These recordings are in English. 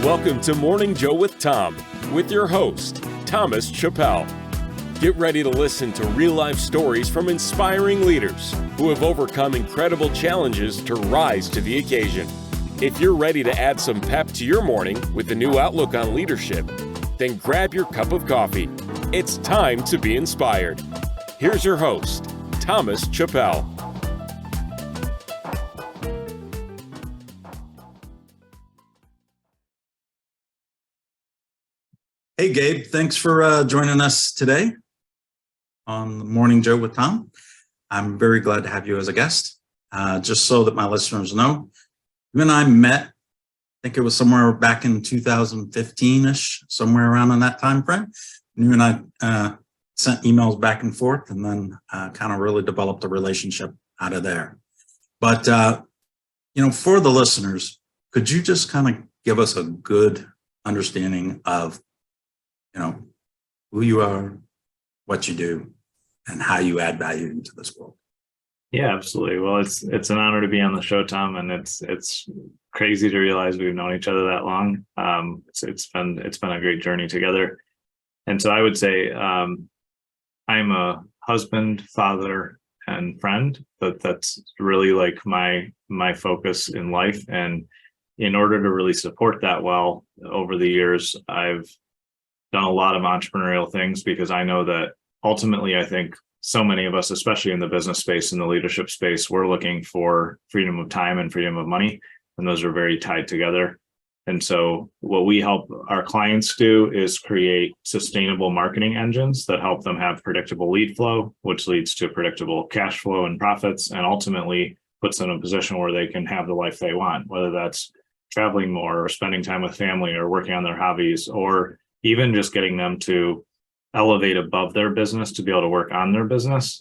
Welcome to Morning Joe with Tom, with your host, Thomas Chappell. Get ready to listen to real-life stories from inspiring leaders who have overcome incredible challenges to rise to the occasion. If you're ready to add some pep to your morning with a new outlook on leadership, then grab your cup of coffee. It's time to be inspired. Here's your host, Thomas Chappell. Hey, Gabe, thanks for joining us today on the Morning Joe with Tom. I'm very glad to have you as a guest. Just so that my listeners know, you and I met, I think it was somewhere back in 2015-ish, somewhere around in that time frame. You and I sent emails back and forth and then kind of really developed a relationship out of there. But, for the listeners, could you just kind of give us a good understanding of who you are, what you do, and how you add value into this world? Yeah, absolutely. Well, it's an honor to be on the show, Tom, and it's crazy to realize we've known each other that long. It's been a great journey together, and so I would say I'm a husband, father, and friend. But that's really like my focus in life, and in order to really support that well over the years, I've done a lot of entrepreneurial things because I know that ultimately, I think so many of us, especially in the business space and the leadership space, we're looking for freedom of time and freedom of money, and those are very tied together. And so what we help our clients do is create sustainable marketing engines that help them have predictable lead flow, which leads to predictable cash flow and profits, and ultimately puts them in a position where they can have the life they want, whether that's traveling more or spending time with family or working on their hobbies, or even just getting them to elevate above their business to be able to work on their business.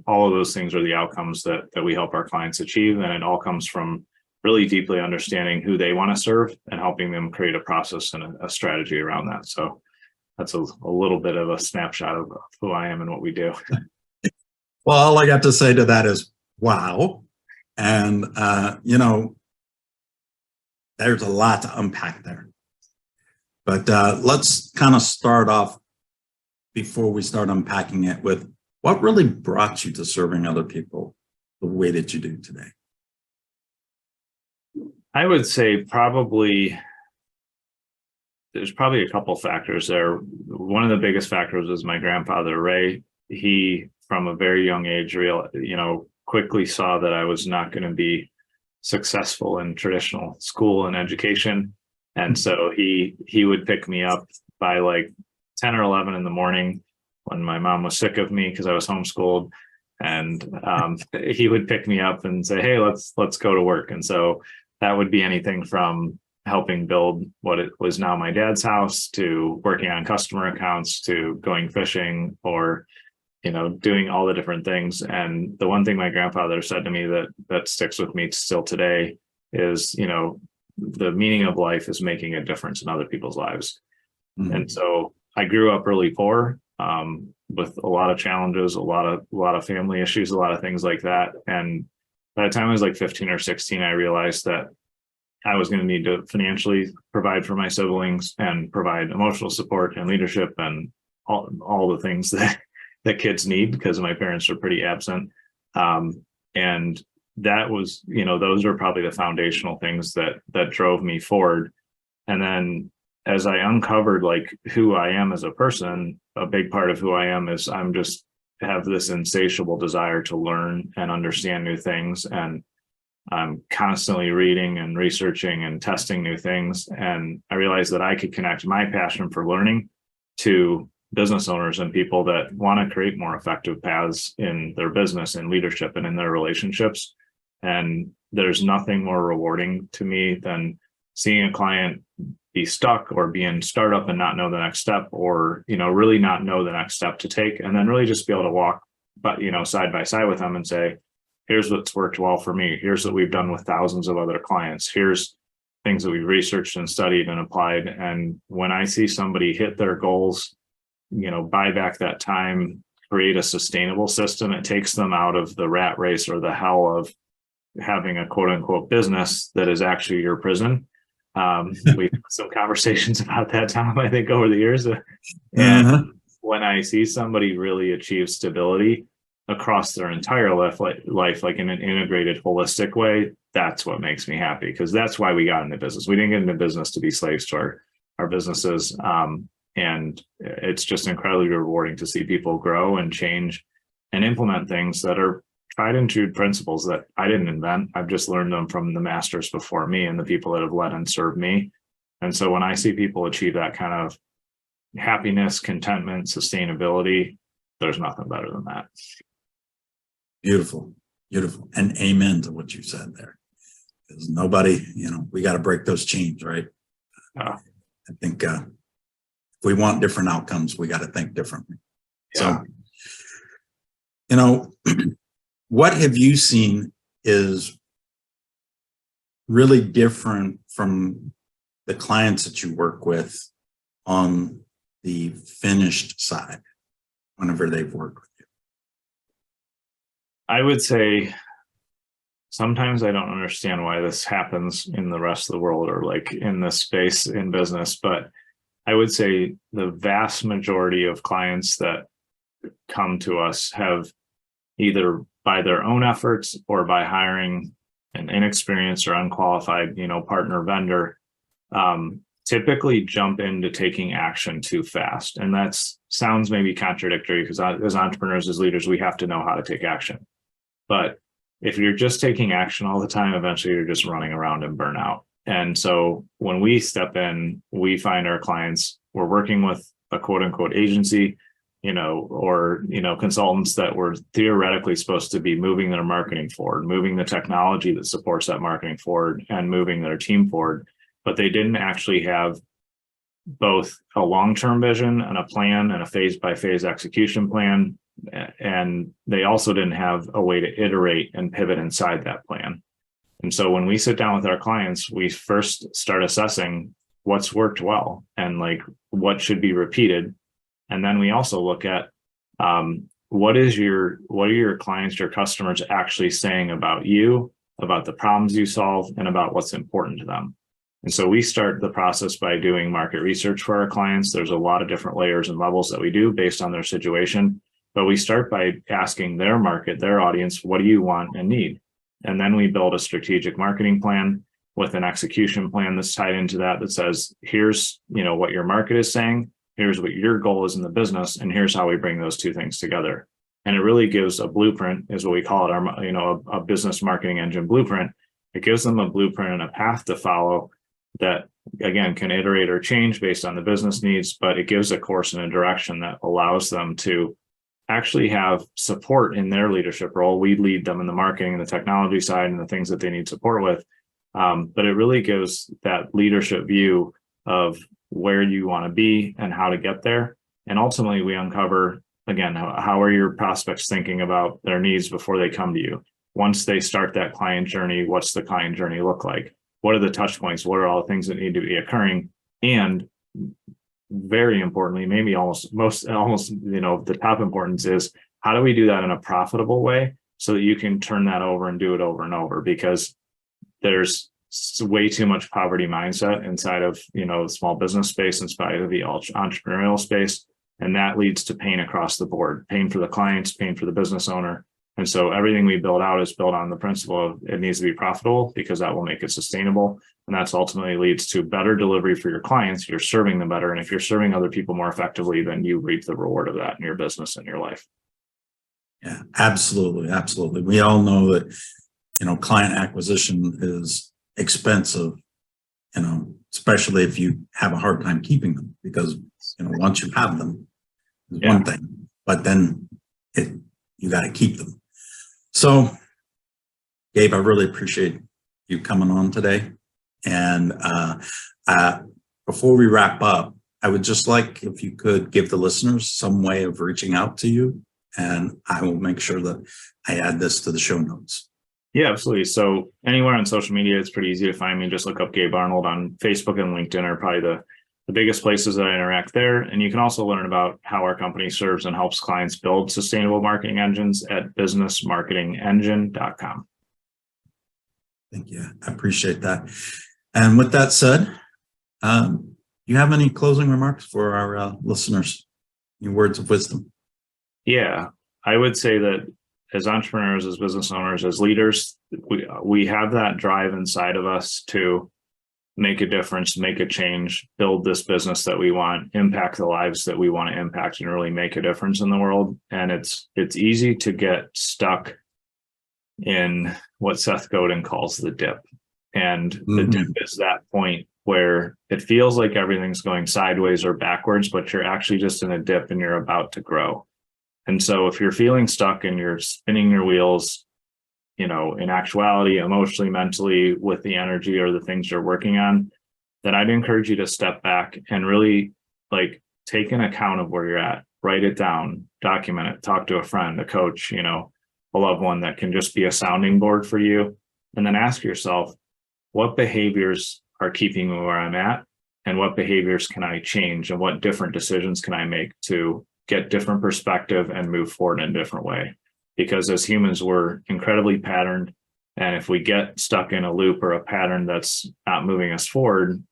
All of those things are the outcomes that we help our clients achieve. And it all comes from really deeply understanding who they want to serve and helping them create a process and a strategy around that. So that's a little bit of a snapshot of who I am and what we do. Well, all I got to say to that is, wow. And, there's a lot to unpack there. But let's kind of start off before we start unpacking it with what really brought you to serving other people the way that you do today? I would say there's probably a couple factors there. One of the biggest factors was my grandfather, Ray. He, from a very young age, quickly saw that I was not going to be successful in traditional school and education. And so he would pick me up by like 10 or 11 in the morning when my mom was sick of me because I was homeschooled. And he would pick me up and say, hey, let's go to work. And so that would be anything from helping build what it was now my dad's house, to working on customer accounts, to going fishing, or doing all the different things. And the one thing my grandfather said to me that sticks with me still today is, the meaning of life is making a difference in other people's lives. Mm-hmm. And so I grew up really poor, with a lot of challenges, a lot of family issues, a lot of things like that. And by the time I was like 15 or 16, I realized that I was going to need to financially provide for my siblings and provide emotional support and leadership and all the things that kids need, because my parents are pretty absent. And that was, those are probably the foundational things that drove me forward. And then as I uncovered like who I am as a person, a big part of who I am is I'm just have this insatiable desire to learn and understand new things. And I'm constantly reading and researching and testing new things. And I realized that I could connect my passion for learning to business owners and people that want to create more effective paths in their business and leadership and in their relationships. And there's nothing more rewarding to me than seeing a client be stuck or be in startup and not know the next step, or, really not know the next step to take. And then really just be able to walk, side by side with them and say, here's what's worked well for me. Here's what we've done with thousands of other clients. Here's things that we've researched and studied and applied. And when I see somebody hit their goals, buy back that time, create a sustainable system, it takes them out of the rat race or the hell of having a quote unquote business that is actually your prison. We had some conversations about that, Tom, I think over the years. And Uh-huh. when I see somebody really achieve stability across their entire life, like in an integrated, holistic way, that's what makes me happy, because that's why we got into business. We didn't get into business to be slaves to our businesses. And it's just incredibly rewarding to see people grow and change and implement things that are tried and true principles that I didn't invent. I've just learned them from the masters before me and the people that have led and served me. And so when I see people achieve that kind of happiness, contentment, sustainability, there's nothing better than that. Beautiful, beautiful. And amen to what you said there. Because nobody, we got to break those chains, right? I think if we want different outcomes, we got to think differently. Yeah. So, what have you seen is really different from the clients that you work with on the finished side whenever they've worked with you? I would say sometimes I don't understand why this happens in the rest of the world or like in this space in business, but I would say the vast majority of clients that come to us have either by their own efforts or by hiring an inexperienced or unqualified, partner vendor, typically jump into taking action too fast. And that sounds maybe contradictory, because as entrepreneurs, as leaders, we have to know how to take action. But if you're just taking action all the time, eventually you're just running around and burn out. And so when we step in, we find our clients, we're working with a quote unquote agency, or consultants that were theoretically supposed to be moving their marketing forward, moving the technology that supports that marketing forward, and moving their team forward. But they didn't actually have both a long-term vision and a plan and a phase-by-phase execution plan. And they also didn't have a way to iterate and pivot inside that plan. And so when we sit down with our clients, we first start assessing what's worked well and like what should be repeated. And then we also look at what are your clients, your customers actually saying about you, about the problems you solve, and about what's important to them. And so we start the process by doing market research for our clients. There's a lot of different layers and levels that we do based on their situation, but we start by asking their market, their audience, what do you want and need? And then we build a strategic marketing plan with an execution plan that's tied into that says, here's what your market is saying, here's what your goal is in the business, and here's how we bring those two things together. And it really gives a blueprint, is what we call it, a business marketing engine blueprint. It gives them a blueprint and a path to follow that, again, can iterate or change based on the business needs, but it gives a course and a direction that allows them to actually have support in their leadership role. We lead them in the marketing and the technology side and the things that they need support with. But it really gives that leadership view of where you want to be and how to get there. And ultimately, we uncover, again, how are your prospects thinking about their needs before they come to you? Once they start that client journey, what's the client journey look like? What are the touch points? What are all the things that need to be occurring? And very importantly, maybe almost the top importance is, how do we do that in a profitable way so that you can turn that over and do it over and over? Because there's way too much poverty mindset inside of the small business space, inside of the entrepreneurial space, and that leads to pain across the board: pain for the clients, pain for the business owner. And so everything we build out is built on the principle of it needs to be profitable, because that will make it sustainable, and that's ultimately leads to better delivery for your clients. You're serving them better, and if you're serving other people more effectively, then you reap the reward of that in your business and your life. Yeah, absolutely, absolutely. We all know that client acquisition is expensive, especially if you have a hard time keeping them, because once you have them is one thing, but then you got to keep them. So Gabe, I really appreciate you coming on today. And before we wrap up, I would just like if you could give the listeners some way of reaching out to you, and I will make sure that I add this to the show notes. Yeah, absolutely. So anywhere on social media, it's pretty easy to find me. Just look up Gabe Arnold on Facebook and LinkedIn are probably the biggest places that I interact there. And you can also learn about how our company serves and helps clients build sustainable marketing engines at businessmarketingengine.com. Thank you. I appreciate that. And with that said, you have any closing remarks for our listeners? Any words of wisdom? Yeah, I would say that as entrepreneurs, as business owners, as leaders, we have that drive inside of us to make a difference, make a change, build this business that we want, impact the lives that we want to impact, and really make a difference in the world. And it's easy to get stuck in what Seth Godin calls the dip. And the dip is that point where it feels like everything's going sideways or backwards, but you're actually just in a dip and you're about to grow. And so if you're feeling stuck and you're spinning your wheels, in actuality, emotionally, mentally, with the energy or the things you're working on, then I'd encourage you to step back and really take an account of where you're at, write it down, document it, talk to a friend, a coach, a loved one that can just be a sounding board for you. And then ask yourself, what behaviors are keeping me where I'm at? And what behaviors can I change? And what different decisions can I make to get different perspective and move forward in a different way? Because as humans, we're incredibly patterned. And if we get stuck in a loop or a pattern that's not moving us forward,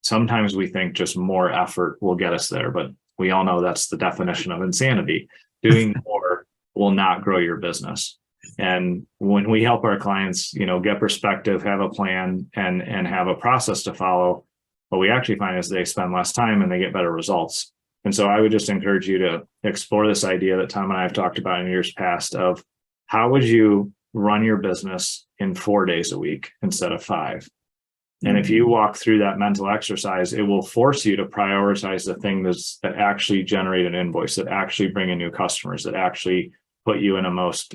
sometimes we think just more effort will get us there. But we all know that's the definition of insanity. Doing more will not grow your business. And when we help our clients, get perspective, have a plan, and have a process to follow, what we actually find is they spend less time and they get better results. And so I would just encourage you to explore this idea that Tom and I have talked about in years past of how would you run your business in 4 days a week instead of 5? And if you walk through that mental exercise, it will force you to prioritize the things that actually generate an invoice, that actually bring in new customers, that actually put you in a most,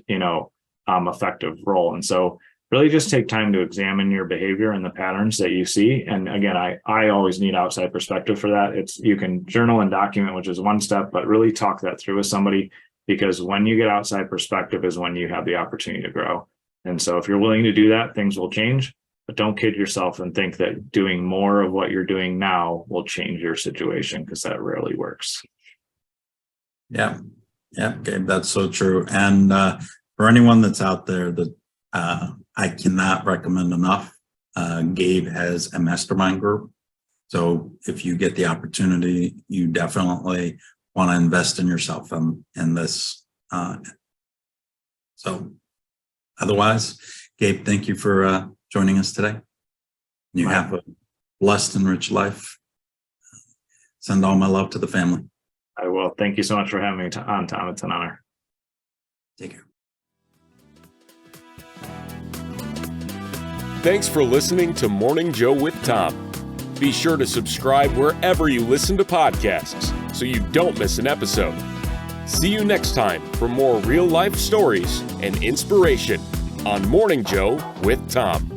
effective role. And so really just take time to examine your behavior and the patterns that you see. And again, I always need outside perspective for that. You can journal and document, which is one step, but really talk that through with somebody, because when you get outside perspective is when you have the opportunity to grow. And so if you're willing to do that, things will change, but don't kid yourself and think that doing more of what you're doing now will change your situation, because that rarely works. Yeah, Gabe, that's so true. And for anyone that's out there that I cannot recommend enough, Gabe has a mastermind group. So if you get the opportunity, you definitely want to invest in yourself in this. So otherwise, Gabe, thank you for joining us today. You have a blessed and rich life. Send all my love to the family. I will. Thank you so much for having me on, Tom. It's an honor. Take care. Thanks for listening to Morning Joe with Tom. Be sure to subscribe wherever you listen to podcasts so you don't miss an episode. See you next time for more real-life stories and inspiration on Morning Joe with Tom.